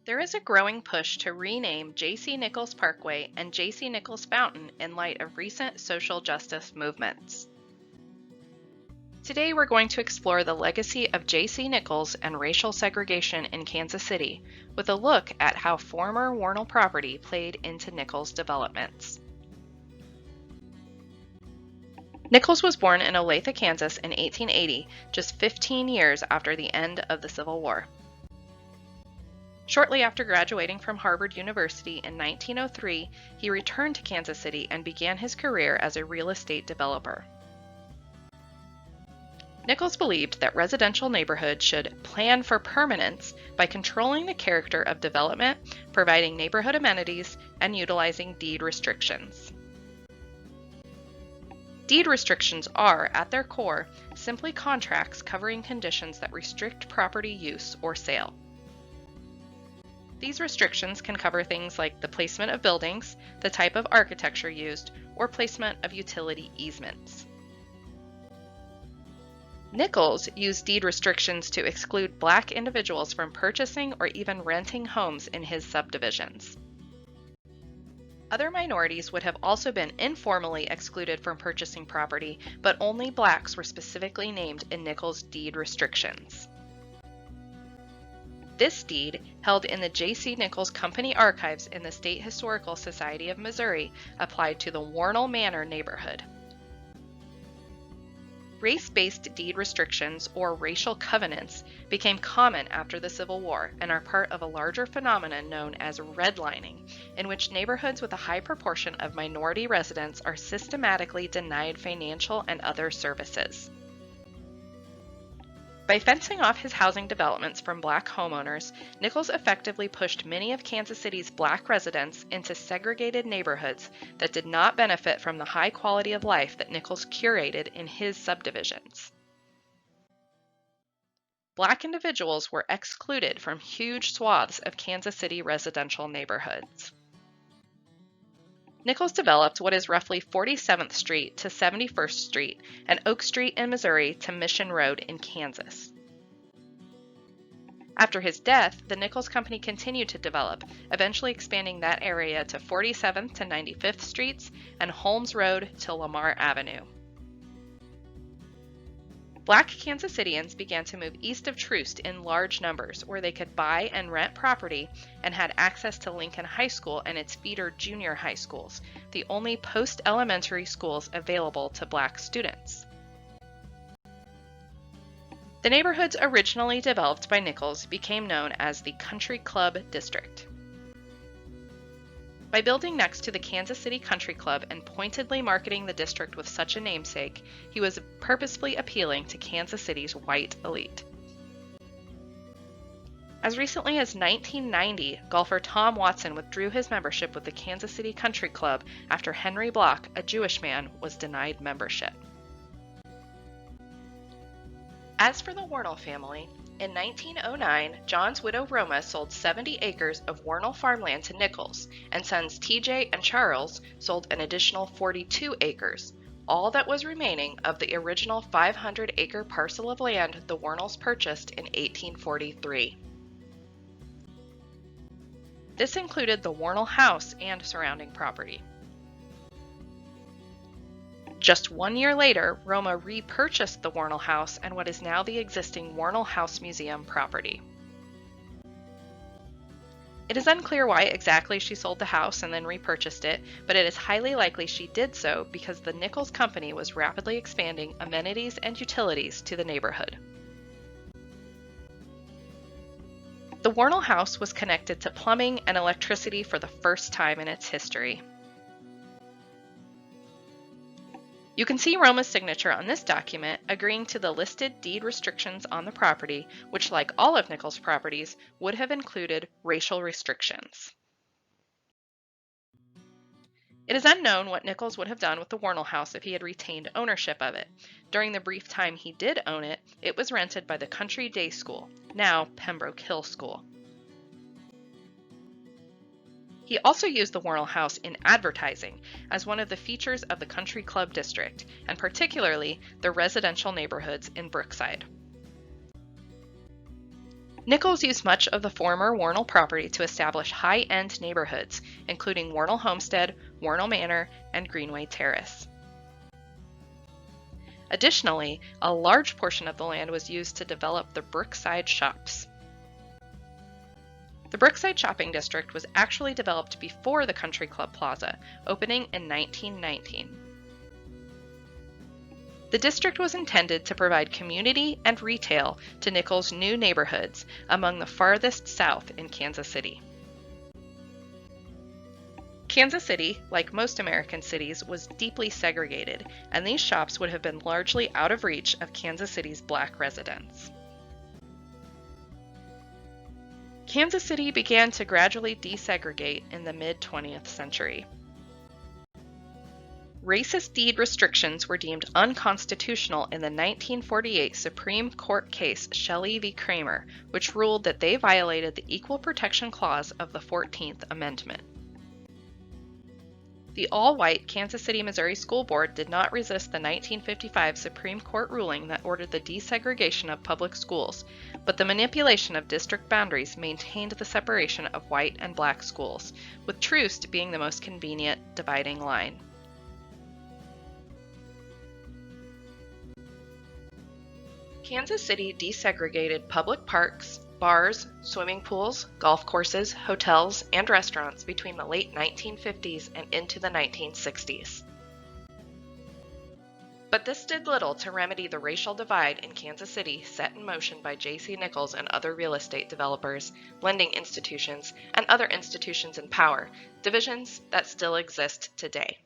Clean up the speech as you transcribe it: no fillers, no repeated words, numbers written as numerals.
There is a growing push to rename J.C. Nichols Parkway and J.C. Nichols Fountain in light of recent social justice movements. Today we're going to explore the legacy of J.C. Nichols and racial segregation in Kansas City with a look at how former Wornall property played into Nichols' developments. Nichols was born in Olathe, Kansas in 1880, just 15 years after the end of the Civil War. Shortly after graduating from Harvard University in 1903, he returned to Kansas City and began his career as a real estate developer. Nichols believed that residential neighborhoods should plan for permanence by controlling the character of development, providing neighborhood amenities, and utilizing deed restrictions. Deed restrictions are, at their core, simply contracts covering conditions that restrict property use or sale. These restrictions can cover things like the placement of buildings, the type of architecture used, or placement of utility easements. Nichols used deed restrictions to exclude Black individuals from purchasing or even renting homes in his subdivisions. Other minorities would have also been informally excluded from purchasing property, but only Blacks were specifically named in Nichols' deed restrictions. This deed, held in the J.C. Nichols Company archives in the State Historical Society of Missouri, applied to the Wornall Manor neighborhood. Race-based deed restrictions, or racial covenants, became common after the Civil War and are part of a larger phenomenon known as redlining, in which neighborhoods with a high proportion of minority residents are systematically denied financial and other services. By fencing off his housing developments from Black homeowners, Nichols effectively pushed many of Kansas City's Black residents into segregated neighborhoods that did not benefit from the high quality of life that Nichols curated in his subdivisions. Black individuals were excluded from huge swaths of Kansas City residential neighborhoods. Nichols developed what is roughly 47th Street to 71st Street and Oak Street in Missouri to Mission Road in Kansas. After his death, the Nichols Company continued to develop, eventually expanding that area to 47th to 95th Streets and Holmes Road to Lamar Avenue. Black Kansas Cityans began to move east of Troost in large numbers, where they could buy and rent property and had access to Lincoln High School and its feeder junior high schools, the only post-elementary schools available to Black students. The neighborhoods originally developed by Nichols became known as the Country Club District. By building next to the Kansas City Country Club and pointedly marketing the district with such a namesake, he was purposefully appealing to Kansas City's white elite. As recently as 1990, golfer Tom Watson withdrew his membership with the Kansas City Country Club after Henry Block, a Jewish man, was denied membership. As for the Wornall family, in 1909, John's widow Roma sold 70 acres of Wornall farmland to Nichols, and sons TJ and Charles sold an additional 42 acres, all that was remaining of the original 500-acre parcel of land the Wornalls purchased in 1843. This included the Wornall house and surrounding property. Just 1 year later, Roma repurchased the Wornall house and what is now the existing Wornall House Museum property. It is unclear why exactly she sold the house and then repurchased it, but it is highly likely she did so because the Nichols Company was rapidly expanding amenities and utilities to the neighborhood. The Wornall house was connected to plumbing and electricity for the first time in its history. You can see Roma's signature on this document agreeing to the listed deed restrictions on the property, which, like all of Nichols' properties, would have included racial restrictions. It is unknown what Nichols would have done with the Wornall house if he had retained ownership of it. During the brief time he did own it, it was rented by the Country Day School, now Pembroke Hill School. He also used the Wornall house in advertising as one of the features of the Country Club District, and particularly the residential neighborhoods in Brookside. Nichols used much of the former Wornall property to establish high-end neighborhoods, including Wornall Homestead, Wornall Manor, and Greenway Terrace. Additionally, a large portion of the land was used to develop the Brookside Shops. The Brookside Shopping District was actually developed before the Country Club Plaza, opening in 1919. The district was intended to provide community and retail to Nichols' new neighborhoods among the farthest south in Kansas City. Kansas City, like most American cities, was deeply segregated, and these shops would have been largely out of reach of Kansas City's Black residents. Kansas City began to gradually desegregate in the mid-20th century. Racist deed restrictions were deemed unconstitutional in the 1948 Supreme Court case Shelley v. Kramer, which ruled that they violated the Equal Protection Clause of the 14th Amendment. The all-white Kansas City, Missouri School Board did not resist the 1955 Supreme Court ruling that ordered the desegregation of public schools, but the manipulation of district boundaries maintained the separation of white and black schools, with Troost being the most convenient dividing line. Kansas City desegregated public parks, bars, swimming pools, golf courses, hotels, and restaurants between the late 1950s and into the 1960s. But this did little to remedy the racial divide in Kansas City set in motion by J.C. Nichols and other real estate developers, lending institutions, and other institutions in power, divisions that still exist today.